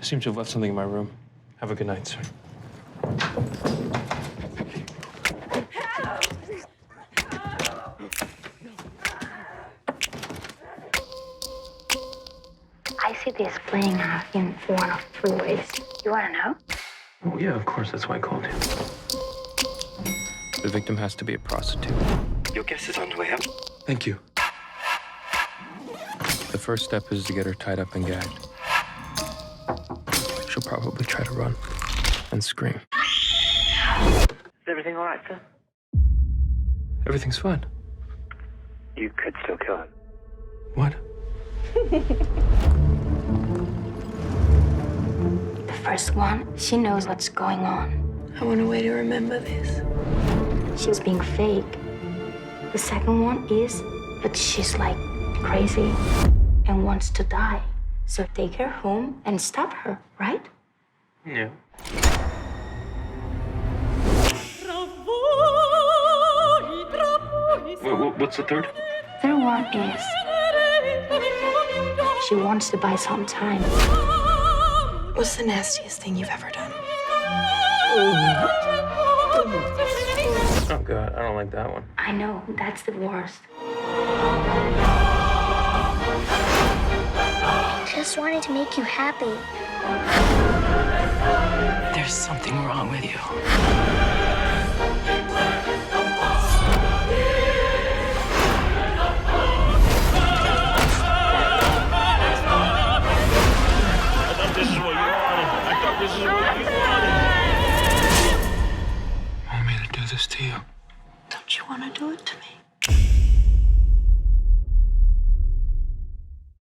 seem to have left something in my room. Have a good night, sir. I see this playing out in one of three ways. You want to know? Oh, yeah, of course. That's why I called you. The victim has to be a prostitute. Your guest is on the way up. Thank you. The first step is to get her tied up and gagged. She'll probably try to run and scream. Is everything all right, sir? Everything's fine. You could still kill him. What? The first one, she knows what's going on. I want a way to remember this. She's being fake. The second one is, but she's like crazy and wants to die. So take her home and stop her, right? Yeah. What's the third? Third one is, she wants to buy some time. What's the nastiest thing you've ever done? Oh, God. I don't like that one. I know, that's the worst. I just wanted to make you happy. There's something wrong with you. Want me to do this to you? Don't you want to do it to me?